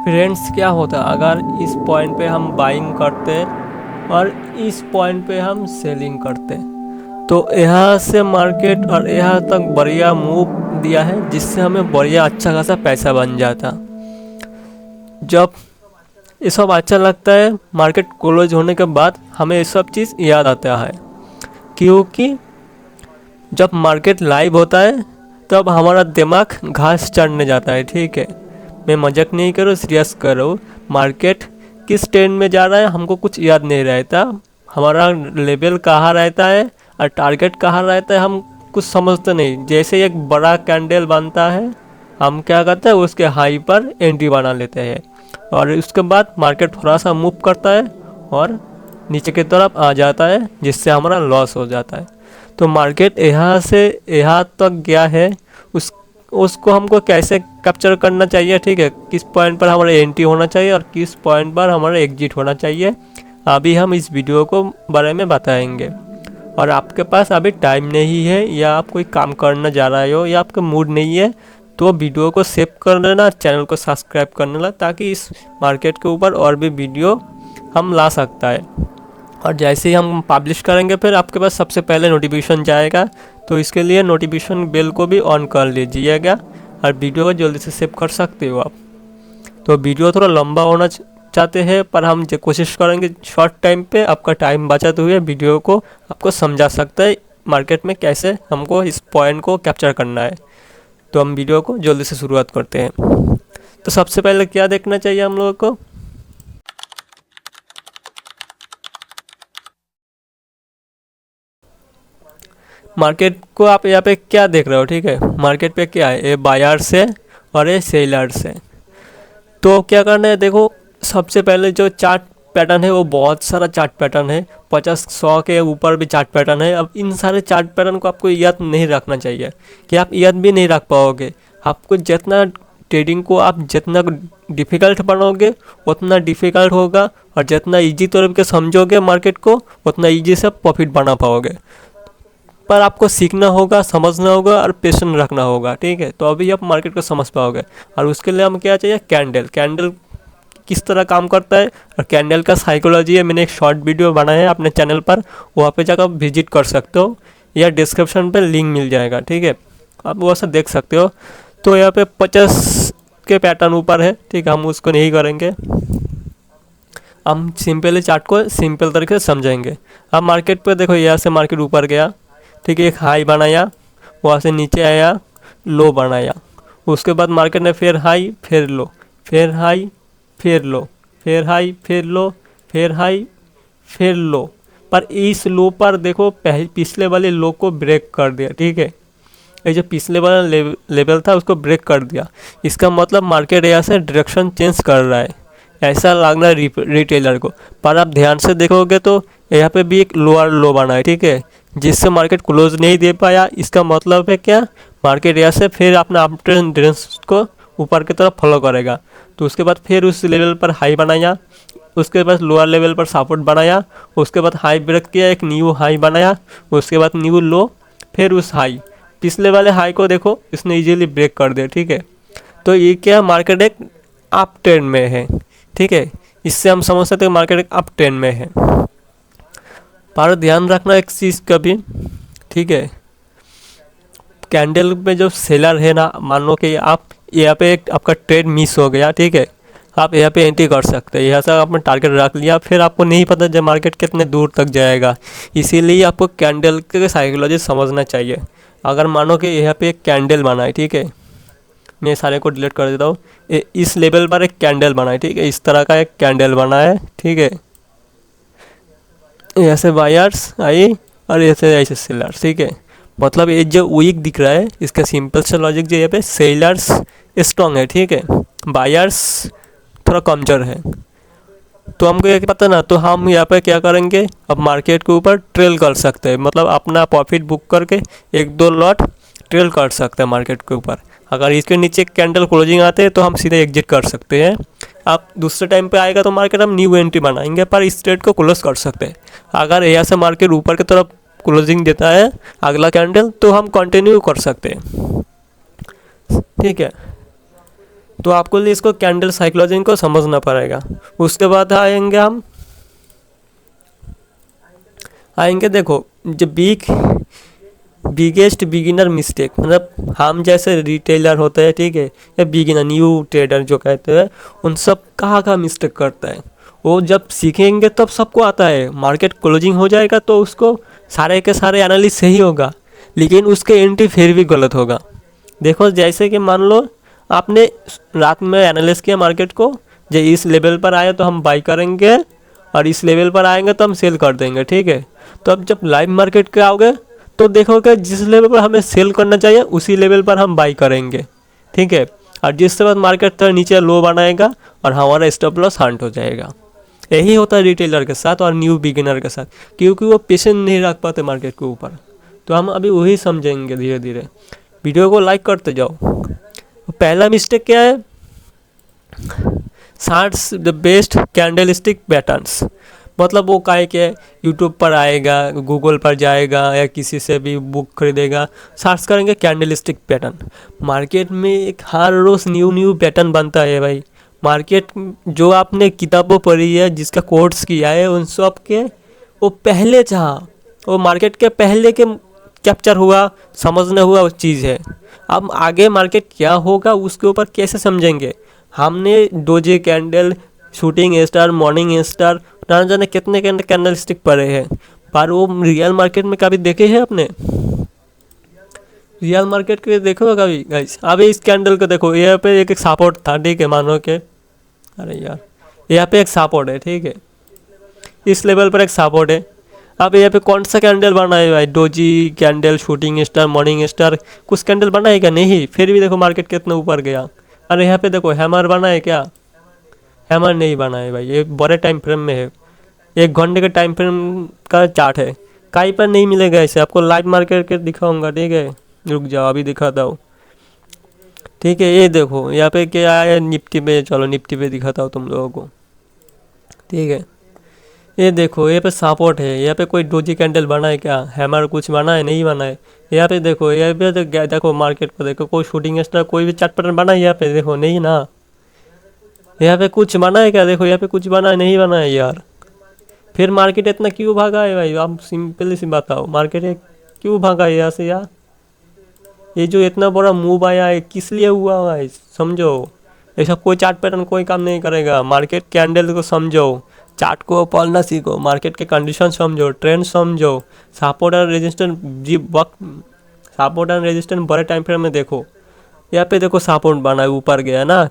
Friends क्या होता है अगर इस पॉइंट पे हम बाइंग करते और इस पॉइंट पे हम सेलिंग करते तो यहाँ से मार्केट और यहाँ तक बढ़िया मूव दिया है जिससे हमें बढ़िया अच्छा खासा पैसा बन जाता। जब ये सब अच्छा लगता है मार्केट क्लोज होने के बाद हमें ये सब चीज़ याद आता है, क्योंकि जब मार्केट लाइव होता है तब हमारा दिमाग घास चढ़ने जाता है। ठीक है, मैं मजाक नहीं कर रहा हूँ, सीरियस कर रहा हूँ। मार्केट किस ट्रेंड में जा रहा है हमको कुछ याद नहीं रहता, हमारा लेवल कहाँ रहता है और टारगेट कहाँ रहता है हम कुछ समझते नहीं। जैसे एक बड़ा कैंडल बनता है हम क्या करते हैं उसके हाई पर एंट्री बना लेते हैं और उसके बाद मार्केट थोड़ा सा मूव करता है और नीचे की तरफ आ जाता है जिससे हमारा लॉस हो जाता है। तो मार्केट यहाँ से यहाँ तक गया है, उसको हमको कैसे कैप्चर करना चाहिए, ठीक है, किस पॉइंट पर हमारा एंट्री होना चाहिए और किस पॉइंट पर हमारा एग्जिट होना चाहिए, अभी हम इस वीडियो को बारे में बताएंगे। और आपके पास अभी टाइम नहीं है या आप कोई काम करना जा रहे हो या आपका मूड नहीं है तो वीडियो को सेव कर लेना, चैनल को सब्सक्राइब कर लेना, ताकि इस मार्केट के ऊपर और भी वीडियो हम ला सकता है। और जैसे ही हम पब्लिश करेंगे फिर आपके पास सबसे पहले नोटिफिकेशन जाएगा, तो इसके लिए नोटिफिकेशन बेल को भी ऑन कर लीजिएगा और वीडियो को जल्दी से सेव कर सकते हो आप। तो वीडियो थोड़ा लंबा होना चाहते हैं पर हम जो कोशिश करेंगे शॉर्ट टाइम पे आपका टाइम बचाते हुए वीडियो को आपको समझा सकता है मार्केट में कैसे हमको इस पॉइंट को कैप्चर करना है। तो हम वीडियो को जल्दी से शुरुआत करते हैं। तो सबसे पहले क्या देखना चाहिए हम लोगों को, मार्केट को आप यहाँ पे क्या देख रहे हो, ठीक है, मार्केट पे क्या है, ये बायर्स है और ये सेलर्स है। तो क्या करना है, देखो सबसे पहले जो चार्ट पैटर्न है वो बहुत सारा चार्ट पैटर्न है, 50-100 के ऊपर भी चार्ट पैटर्न है। अब इन सारे चार्ट पैटर्न को आपको याद नहीं रखना चाहिए कि आप याद भी नहीं रख पाओगे। आपको जितना ट्रेडिंग को आप जितना डिफ़िकल्ट बनाओगे उतना डिफ़िकल्ट होगा और जितना इजी तौर पे समझोगे मार्केट को उतना इजी से प्रॉफिट बना पाओगे। पर आपको सीखना होगा, समझना होगा और पेशेंस रखना होगा, ठीक है, तो अभी आप मार्केट को समझ पाओगे। और उसके लिए हम क्या चाहिए, कैंडल। कैंडल किस तरह काम करता है और कैंडल का साइकोलॉजी है, मैंने एक शॉर्ट वीडियो बनाया है अपने चैनल पर, वहाँ पे जाकर विजिट कर सकते हो या डिस्क्रिप्शन पे लिंक मिल जाएगा, ठीक है, आप वो सब देख सकते हो। तो यहाँ पे 50 के पैटर्न ऊपर है, ठीक है, हम उसको नहीं करेंगे, हम सिंपली चार्ट को सिंपल तरीके से समझेंगे। अब मार्केट पे देखो यहाँ से मार्केट ऊपर गया, ठीक है, एक हाई बनाया, वहाँ से नीचे आया, लो बनाया, उसके बाद मार्केट ने फिर हाई फिर लो, फिर हाई फिर लो, फिर हाई फिर लो, फिर हाई फिर लो, पर इस लो पर देखो पिछले वाले लो को ब्रेक कर दिया, ठीक है, ये जो पिछले वाला लेवल था उसको ब्रेक कर दिया। इसका मतलब मार्केट यहाँ से डायरेक्शन चेंज कर रहा है, ऐसा लगना है रिटेलर को। पर आप ध्यान से देखोगे तो यहाँ पे भी एक लोअर लो बना है, ठीक है, जिससे मार्केट क्लोज नहीं दे पाया। इसका मतलब है क्या, मार्केट यहाँ से फिर अपना अप ट्रेंड को ऊपर की तरफ फॉलो करेगा। तो उसके बाद फिर उस लेवल पर हाई बनाया, उसके बाद लोअर लेवल पर सपोर्ट बनाया, उसके बाद हाई ब्रेक किया, एक न्यू हाई बनाया, उसके बाद न्यू लो, फिर उस हाई पिछले वाले हाई को देखो इसने इजीली ब्रेक कर दिया, ठीक है। तो ये क्या, मार्केट एक अप ट्रेंड में है, ठीक है, इससे हम समझ सकते हैं मार्केट एक अप ट्रेंड में है। पर ध्यान रखना एक चीज़ का भी, ठीक है, कैंडल में जो सेलर है ना, मान लो कि आप यहाँ पे एक आपका ट्रेड मिस हो गया, ठीक है, आप यहाँ पे एंट्री कर सकते हैं, यहाँ से आपने टारगेट रख लिया, फिर आपको नहीं पता जब मार्केट कितने दूर तक जाएगा, इसीलिए आपको कैंडल के साइकोलॉजी समझना चाहिए। अगर मानो कि यहाँ पे एक कैंडल बना है, ठीक है, मैं सारे को डिलीट कर देता हूँ, इस लेवल पर एक कैंडल बना है, ठीक है, इस तरह का एक कैंडल बना है, ठीक है, ऐसे बायर्स आई और ऐसे सेलर्स, ठीक है, मतलब ये जो वीक दिख रहा है इसका सिंपल सा लॉजिक जो यहाँ पे सेलर्स स्ट्रॉन्ग है, ठीक है, बायर्स थोड़ा कमजोर है। तो हमको ये पता ना, तो हम यहाँ पे क्या करेंगे, अब मार्केट के ऊपर ट्रेल कर सकते हैं, मतलब अपना प्रॉफिट बुक करके 1-2 लॉट ट्रेल कर सकते हैं मार्केट के ऊपर। अगर इसके नीचे कैंडल क्लोजिंग आते हैं तो हम सीधे एग्जिट कर सकते हैं। आप दूसरे टाइम पे आएगा तो मार्केट हम न्यू एंट्री बनाएंगे, पर इस ट्रेड को क्लोज कर सकते हैं। अगर यहाँ से मार्केट ऊपर की तरफ क्लोजिंग देता है अगला कैंडल तो हम कंटिन्यू कर सकते हैं, ठीक है। तो आपको लिए इसको कैंडल साइकोलॉजी को समझना पड़ेगा। उसके बाद आएंगे देखो जो बिगेस्ट बिगिनर मिस्टेक, मतलब हम जैसे रिटेलर होते हैं, ठीक है, या बिगिनर न्यू ट्रेडर जो कहते हैं, उन सब कहाँ मिस्टेक करता है। वो जब सीखेंगे तब सबको आता है, मार्केट क्लोजिंग हो जाएगा तो उसको सारे के सारे एनालिसिस सही होगा, लेकिन उसके एंट्री फिर भी गलत होगा। देखो जैसे कि मान लो आपने रात में एनालिसिस किया मार्केट को, जो इस लेवल पर आया तो हम बाई करेंगे और इस लेवल पर आएंगे तो हम सेल कर देंगे, ठीक है। तो अब जब लाइव मार्केट के आओगे तो देखोगे जिस लेवल पर हमें सेल करना चाहिए उसी लेवल पर हम बाई करेंगे, ठीक है। और जिसके बाद मार्केट तो नीचे लो बनाएगा और हमारा स्टॉप लॉस हंट हो जाएगा। यही होता है रिटेलर के साथ और न्यू बिगिनर के साथ, क्योंकि वो पेशेंस नहीं रख पाते मार्केट के ऊपर। तो हम अभी वही समझेंगे धीरे धीरे। वीडियो को लाइक करते जाओ। पहला मिस्टेक क्या है, charts the best candlestick patterns, मतलब वो काहे के यूट्यूब पर आएगा, गूगल पर जाएगा या किसी से भी बुक खरीदेगा, सर्च करेंगे कैंडलस्टिक पैटर्न। मार्केट में एक हर रोज़ न्यू पैटर्न बनता है भाई। मार्केट जो आपने किताबों पढ़ी है, जिसका कोर्स किया है, उन सब के वो पहले जहाँ वो मार्केट के पहले के कैप्चर हुआ, समझना हुआ उस चीज़ है। अब आगे मार्केट क्या होगा उसके ऊपर कैसे समझेंगे। हमने Doge candle, shooting star, morning star, ना जाने कितने कैंडल स्टिक पड़े हैं, पर वो रियल मार्केट में कभी देखे हैं आपने? रियल मार्केट के देखो कभी गाइस। अभी इस कैंडल को देखो, यहाँ पे एक सपोर्ट था, ठीक है, मानो के अरे यार यहाँ पे एक सपोर्ट है, ठीक है, इस लेवल पर एक सपोर्ट है। अब यहाँ पे कौन सा कैंडल बना है भाई? Doji candle, shooting star, morning star, कुछ कैंडल बना है क्या? नहीं। फिर भी देखो मार्केट कितना ऊपर गया। अरे यहाँ पे देखो हैमर बना है क्या? हैमर नहीं बना है भाई, ये बड़े टाइम फ्रेम में है, 1 घंटे के टाइम फ्रेम का चार्ट है, कहीं पर नहीं मिलेगा ऐसे। आपको लाइव मार्केट के दिखाऊंगा, ठीक है, रुक जाओ अभी दिखाता हूँ, ठीक है। ये देखो यहाँ पे क्या है, निफ्टी पे, चलो निफ्टी पे दिखाता हूँ तुम लोगों को, ठीक है। ये देखो यहाँ पे सपोर्ट है, यहाँ पे कोई डोजी कैंडल बना है क्या? हैमर कुछ बना है? नहीं बना है। यहाँ पे देखो, यहाँ पे देखो मार्केट पर देखो, कोई शूटिंग स्टार, कोई भी चार्ट पैटर्न बना है यहाँ पे? देखो नहीं ना। यहाँ पे कुछ बना है क्या? देखो यहाँ पे कुछ बना है? नहीं बना है यार। फिर मार्केट इतना क्यों भागा है भाई? आप सिंपली सी बताओ, मार्केट क्यों भागा है यहाँ से यार? ये जो इतना बड़ा मूव आया है किस लिए हुआ है समझो। ऐसा कोई चार्ट पैटर्न कोई काम नहीं करेगा। मार्केट कैंडल को समझो, चार्ट को पढ़ना सीखो, मार्केट के कंडीशन समझो, ट्रेंड समझो, सपोर्ट और रेजिस्टेंस जी वक्त, सपोर्ट और रेजिस्टेंस बड़े टाइम फ्रेम में देखो। यहाँ पे देखो सपोर्ट बना है, ऊपर गया ना,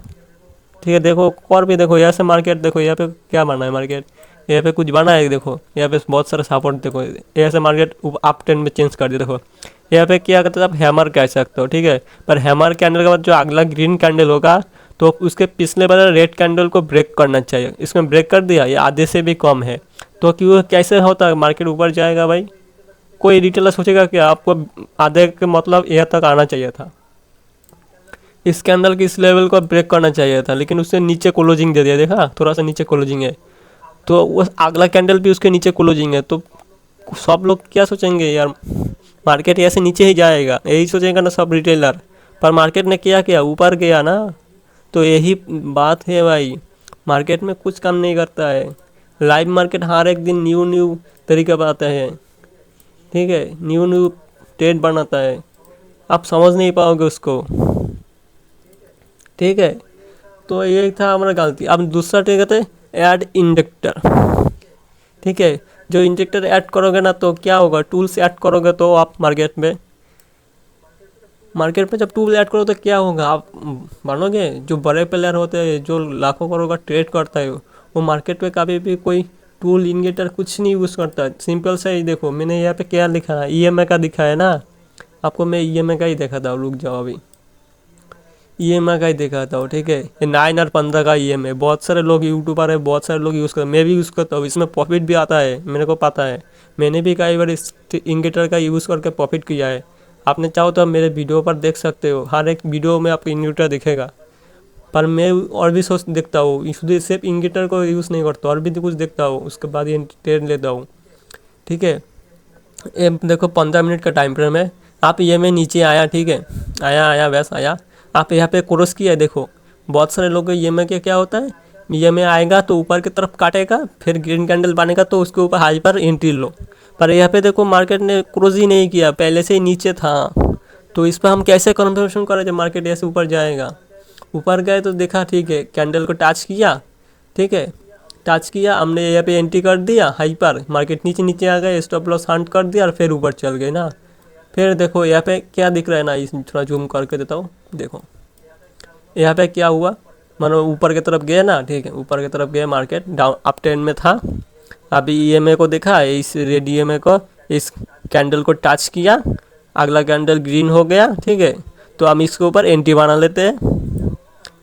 ठीक है। देखो और भी देखो, यहाँ से मार्केट देखो, यहाँ पे क्या बना है मार्केट, यहाँ पे कुछ बना है, देखो यहाँ पे बहुत सारा सपोर्ट, देखो यहाँ से मार्केट अप ट्रेंड में चेंज कर दिया। देखो यहाँ पे क्या करते हैं आप, हैमर कह सकते हो, ठीक है। पर हैमर कैंडल के बाद जो अगला ग्रीन कैंडल होगा तो उसके पिछले बार रेड कैंडल को ब्रेक करना चाहिए। इसमें ब्रेक कर दिया, ये आधे से भी कम है, तो क्यों कैसे होता है मार्केट ऊपर जाएगा भाई? कोई रिटेलर सोचेगा कि आपको आधे के मतलब यहाँ तक आना चाहिए था, इस कैंडल की इस लेवल को ब्रेक करना चाहिए था, लेकिन उसने नीचे क्लोजिंग दे दिया। देखा थोड़ा सा नीचे क्लोजिंग है, तो वो अगला कैंडल भी उसके नीचे क्लोजिंग है। तो सब लोग क्या सोचेंगे यार, मार्केट ऐसे नीचे ही जाएगा, यही सोचेगा ना सब रिटेलर। पर मार्केट ने क्या किया, ऊपर गया ना। तो यही बात है भाई, मार्केट में कुछ काम नहीं करता है। लाइव मार्केट हर एक दिन न्यू तरीका बनाता है, ठीक है, न्यू ट्रेड बनाता है। आप समझ नहीं पाओगे उसको, ठीक है। तो ये था हमारा गलती। अब दूसरा ट्रिक कहते हैं ऐड इंजेक्टर, ठीक है। जो इंजेक्टर ऐड करोगे ना तो क्या होगा, टूल्स ऐड करोगे तो आप मार्केट में जब टूल ऐड करो तो क्या होगा, आप मानोगे जो बड़े प्लेयर होते हैं, जो लाखों करोड़ का ट्रेड करता है, वो मार्केट में कभी भी कोई टूल इंडिकेटर कुछ नहीं यूज़ करता। सिंपल से ही देखो, मैंने यहाँ पे क्या लिखा है, ईएमए का दिखा है ना आपको। मैं ईएमए का ही देखा था, रुक जाओ अभी ईएमए का ही देखा था, ठीक है। ये 9 और 15 का ईएमए बहुत सारे लोग यूट्यूबर है, बहुत सारे लोग यूज़ करते हैं, मैं भी यूज़ करता हूँ। इसमें प्रॉफिट भी आता है, मेरे को पता है, मैंने भी कई बार इस इंडिकेटर का यूज़ करके प्रॉफिट किया है। आपने चाहो तो मेरे वीडियो पर देख सकते हो, हर एक वीडियो में आपको इंडिकेटर दिखेगा। पर मैं और भी सोच देखता हूँ, शुद्ध सिर्फ इंडिकेटर को यूज़ नहीं करता, और भी कुछ देखता हूँ, उसके बाद ये ट्रेड लेता हूँ, ठीक है। ये देखो 15 मिनट का टाइम फ्रेम है। आप ये में नीचे आया, ठीक है, आया बस आया। आप यहाँ पे क्रॉस किया, देखो बहुत सारे लोगों को ईएमए के क्या होता है, ईएमए आएगा तो ऊपर की तरफ काटेगा, फिर ग्रीन कैंडल बनेगा तो उसके ऊपर हाई पर एंट्री लो। पर यहाँ पे देखो मार्केट ने क्लोज ही नहीं किया, पहले से ही नीचे था, तो इस पर हम कैसे कन्फर्मेशन करें जब मार्केट ऐसे ऊपर जाएगा। ऊपर गए तो देखा ठीक है, कैंडल को टच किया, ठीक है, टच किया, हमने यहाँ पे एंट्री कर दिया हाई पर, मार्केट नीचे नीचे आ गए, स्टॉप लॉस हंट कर दिया और फिर ऊपर चल गए ना। फिर देखो यहाँ पे क्या दिख रहा है ना, इस थोड़ा जूम करके देता हूँ, देखो यहाँ पे क्या हुआ, मानो ऊपर की तरफ गया ना, ठीक है, ऊपर की तरफ गया, मार्केट डाउन अप ट्रेंड में था। अभी ईएमए को देखा, इस रेड ईएमए को, इस कैंडल को टच किया, अगला कैंडल ग्रीन हो गया, ठीक है, तो हम इसके ऊपर एंट्री बना लेते हैं।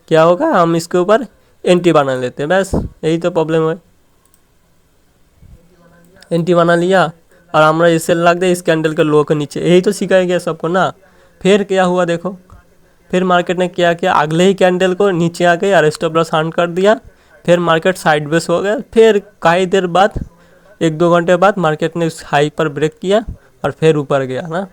क्या होगा, हम इसके ऊपर एंट्री बना लेते हैं, बस यही तो प्रॉब्लम है। एंट्री बना लिया और हमारा इसे लग गया इस कैंडल के लो के नीचे, यही तो सिखाया गया सबको ना। फिर क्या हुआ देखो, फिर मार्केट ने क्या किया, अगले ही कैंडल को नीचे आ गई और स्टॉप लॉस हंट कर दिया, फिर मार्केट साइडवेज हो गया। फिर कई देर बाद, 1-2 घंटे बाद मार्केट ने उस हाई पर ब्रेक किया और फिर ऊपर गया ना।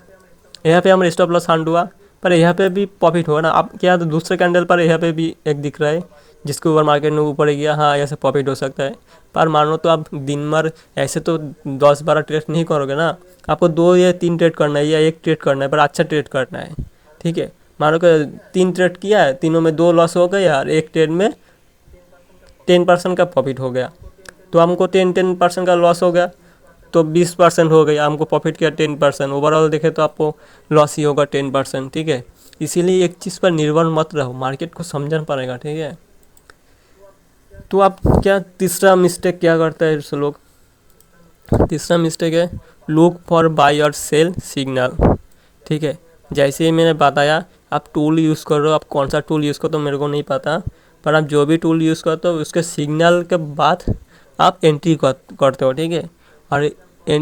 यहाँ पे हमारा स्टॉप लॉस हंट हुआ, पर यहाँ पे भी प्रॉफिट हुआ ना। अब क्या, तो दूसरे कैंडल पर यहाँ पे भी एक दिख रहा है जिसके ऊपर मार्केट ने ऊपर गया, हाँ ऐसे प्रॉफिट हो सकता है। पर मानो तो आप दिन भर ऐसे तो 10-12 ट्रेड नहीं करोगे ना, आपको 2 या 3 ट्रेड करना है या 1 ट्रेड करना है, पर अच्छा ट्रेड करना है, ठीक है। मानो कि 3 ट्रेड किया है, तीनों में 2 लॉस हो गया और एक ट्रेड में 10% का प्रॉफिट हो गया, तो हमको 10% का लॉस हो गया, तो 20% हो गया, हमको प्रॉफिट किया 10%, ओवरऑल देखे तो आपको लॉस ही होगा 10%, ठीक है। इसीलिए एक चीज़ पर निर्भर मत रहो, मार्केट को समझना पड़ेगा, ठीक है। तो आप क्या, तीसरा मिस्टेक क्या करता है लोग, तीसरा मिस्टेक है लुक फॉर बाय और सेल सिग्नल, ठीक है। जैसे ही मैंने बताया, आप टूल यूज़ कर रहे हो, आप कौन सा टूल यूज़ करो तो मेरे को नहीं पता, पर आप जो भी टूल यूज़ करते हो उसके सिग्नल के बाद आप एंट्री करते हो, ठीक है। और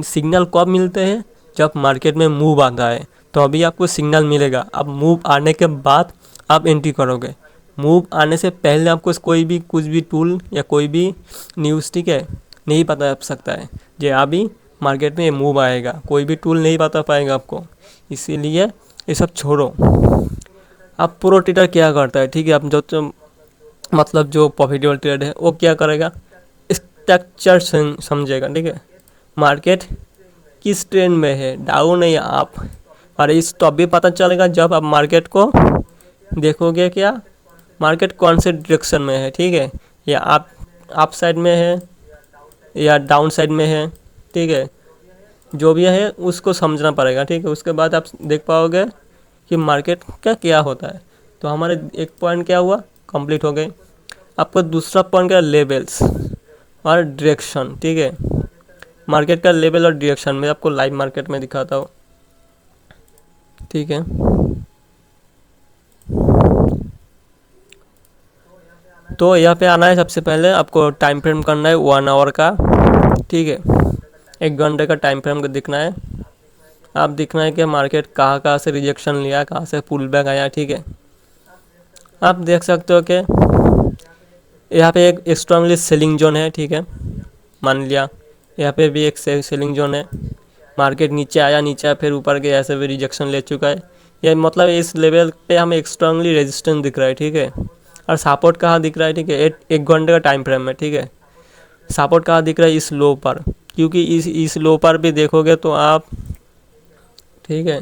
सिग्नल कब मिलते हैं, जब मार्केट में मूव आता है तो अभी आपको सिग्नल मिलेगा। अब मूव आने के बाद आप एंट्री करोगे, मूव आने से पहले आपको कोई भी कुछ भी टूल या कोई भी न्यूज़, ठीक है, नहीं पता सकता है। जो अभी मार्केट में मूव आएगा, कोई भी टूल नहीं बता पाएगा आपको, इसीलिए ये सब छोड़ो। अब प्रो ट्रेडर क्या करता है, ठीक है, अब जो मतलब जो प्रॉफिटेबल ट्रेड है वो क्या करेगा, स्ट्रक्चर समझेगा, ठीक है। मार्केट किस ट्रेंड में है, डाउन है या अप, और इस तो अभी पता चलेगा जब आप मार्केट को देखोगे, क्या मार्केट कौन से डायरेक्शन में है, ठीक है, या अप साइड में है या डाउन साइड में है, ठीक है, जो भी है उसको समझना पड़ेगा, ठीक है। उसके बाद आप देख पाओगे कि मार्केट का क्या होता है। तो हमारे एक पॉइंट क्या हुआ, कंप्लीट हो गए। आपका दूसरा पॉइंट क्या, लेवल्स और डायरेक्शन, ठीक है। मार्केट का लेवल और डायरेक्शन में आपको लाइव मार्केट में दिखाता हूँ, ठीक है। तो यहाँ पे आना है, सबसे पहले आपको टाइम फ्रेम करना है 1 आवर का, ठीक है, 1 घंटे का टाइम फ्रेम को दिखना है। आप दिखना है कि मार्केट कहाँ से रिजेक्शन लिया, कहाँ से पुल बैक आया, ठीक है। आप देख सकते हो कि यहाँ पे एक स्ट्रांगली सेलिंग जोन है, ठीक है, मान लिया यहाँ पे भी एक सेलिंग जोन है। मार्केट नीचे आया, नीचे आया, फिर ऊपर गया, ऐसे भी रिजेक्शन ले चुका है। ये मतलब इस लेवल पे हमें एक स्ट्रांगली रेजिस्टेंस दिख रहा है, ठीक है। और सपोर्ट कहाँ दिख रहा है, ठीक है, 1 घंटे का टाइम फ्रेम में, ठीक है। सपोर्ट कहाँ दिख रहा है, इस लो पर, क्योंकि इस लो पर भी देखोगे तो आप, ठीक है,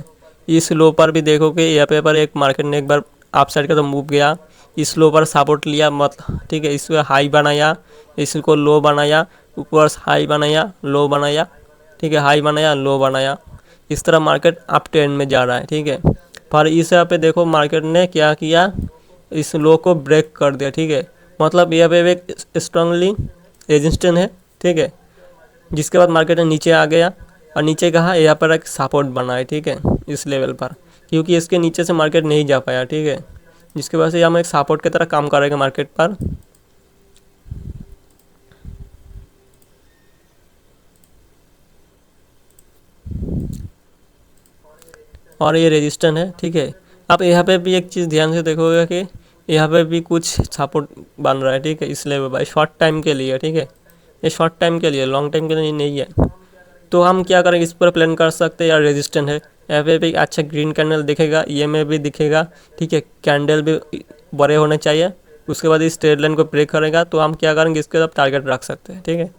इस लो पर भी देखोगे यहाँ पे पर एक मार्केट ने एक बार अप साइड का तो मूव गया, इस लो पर सपोर्ट लिया मत, ठीक है, इसको हाई बनाया, इसको लो बनाया, ऊपर हाई बनाया, लो बनाया, ठीक है, हाई बनाया, लो बनाया, इस तरह मार्केट अप ट्रेंड में जा रहा है, ठीक है। पर इस यहाँ पे देखो मार्केट ने क्या किया, इस लो को ब्रेक कर दिया, ठीक है, मतलब यहाँ पे एक स्ट्रांगली रेजिस्टेंस है, ठीक है। जिसके बाद मार्केट नीचे आ गया और नीचे कहा यहाँ पर एक सपोर्ट बना है, ठीक है, इस लेवल पर, क्योंकि इसके नीचे से मार्केट नहीं जा पाया, ठीक है, जिसके वजह से यहाँ एक सपोर्ट की तरह काम करेगा मार्केट पर। और ये रेजिस्टेंस है, ठीक है। आप यहाँ पे भी एक चीज़ ध्यान से देखोगे कि यहाँ पे भी कुछ सपोर्ट बन रहा है, ठीक है, इस लेवल पर, शॉर्ट टाइम के लिए, ठीक है, ये शॉर्ट टाइम के लिए, लॉन्ग टाइम के लिए नहीं है। तो हम क्या करेंगे, इस पर प्लान कर सकते हैं, या रेजिस्टेंट है, यहाँ पे भी अच्छा ग्रीन कैंडल दिखेगा, ईएमए भी दिखेगा, ठीक है, कैंडल भी बड़े होने चाहिए, उसके बाद इस ट्रेड लाइन को ब्रेक करेगा तो हम क्या करेंगे, इसके बाद टारगेट रख सकते हैं, ठीक है।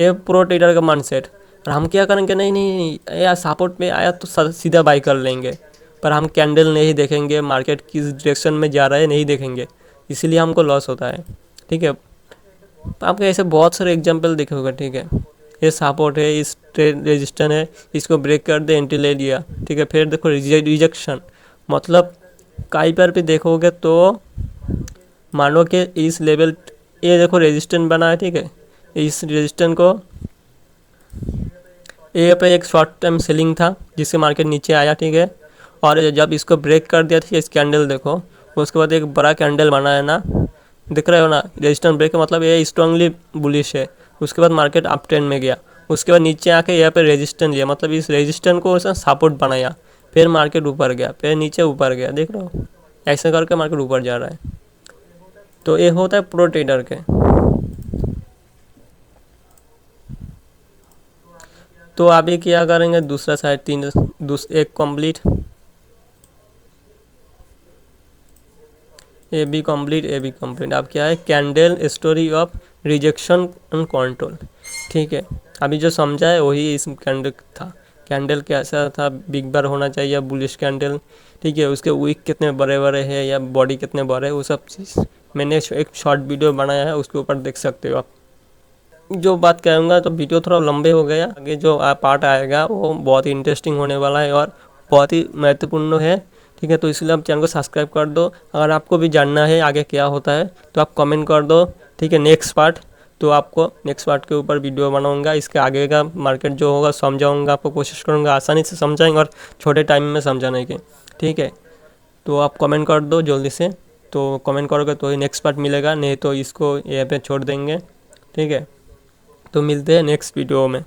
ये प्रो ट्रेडर का माइंडसेट। और हम क्या करेंगे, नहीं नहीं नहीं यार सपोर्ट पे आया तो सीधा बाई कर लेंगे, पर हम कैंडल नहीं देखेंगे, मार्केट किस डायरेक्शन में जा रहा है नहीं देखेंगे, इसीलिए हमको लॉस होता है, ठीक है। आपको ऐसे बहुत सारे एग्जांपल देखे होगा, ठीक है। ये सपोर्ट है, इस ट्रेड रेजिस्टेंस है, इसको ब्रेक कर दे, एंट्री ले लिया, ठीक है। फिर देखो रिजेक्शन, मतलब कहीं पर भी देखोगे तो मानो कि इस लेवल, ये देखो रेजिस्टेंस बना है, ठीक है। इस रेजिस्टेंस को ये पे एक शॉर्ट टर्म सेलिंग था जिससे मार्केट नीचे आया, ठीक है। और जब इसको ब्रेक कर दिया था, इस कैंडल देखो, उसके बाद एक बड़ा कैंडल बना है ना, दिख रहे हो ना, रेजिस्टेंस ब्रेक का मतलब ये स्ट्रांगली बुलिश है। उसके बाद मार्केट अप ट्रेंड में गया, उसके बाद नीचे आके यहाँ पे रेजिस्टेंस लिया, मतलब इस रेजिस्टेंस को उसने सपोर्ट बनाया, फिर मार्केट ऊपर गया, फिर नीचे ऊपर गया, देख रहे हो, ऐसे करके मार्केट ऊपर जा रहा है। तो ये होता है प्रो ट्रेडर के। तो अभी क्या करेंगे, दूसरा साइड एक कंप्लीट, ए बी कंप्लीट। अब क्या है, candle story of rejection and control, ठीक है। अभी जो समझा है वही इस कैंडल था। कैंडल कैसा था, बिग बार होना चाहिए, बुलिश कैंडल, ठीक है। उसके विक कितने बड़े बड़े हैं या बॉडी कितने बड़े है, वो सब चीज़ मैंने एक शॉर्ट वीडियो बनाया है, उसके ऊपर देख सकते हो आप। जो बात करूँगा तो वीडियो थोड़ा लंबे हो गया, आगे जो पार्ट आएगा वो बहुत ही इंटरेस्टिंग होने वाला है और बहुत ही महत्वपूर्ण है, ठीक है। तो इसलिए आप चैनल को सब्सक्राइब कर दो। अगर आपको भी जानना है आगे क्या होता है तो आप कमेंट कर दो, ठीक है। नेक्स्ट पार्ट, तो आपको नेक्स्ट पार्ट के ऊपर वीडियो बनाऊंगा, इसके आगे का मार्केट जो होगा समझाऊंगा, आपको कोशिश करूंगा आसानी से समझाएंगे और छोटे टाइम में समझाने की, ठीक है। तो आप कमेंट कर दो जल्दी से, तो कमेंट करोगे तो ही नेक्स्ट पार्ट मिलेगा, नहीं तो इसको यहाँ पे छोड़ देंगे, ठीक है। तो मिलते हैं नेक्स्ट वीडियो में।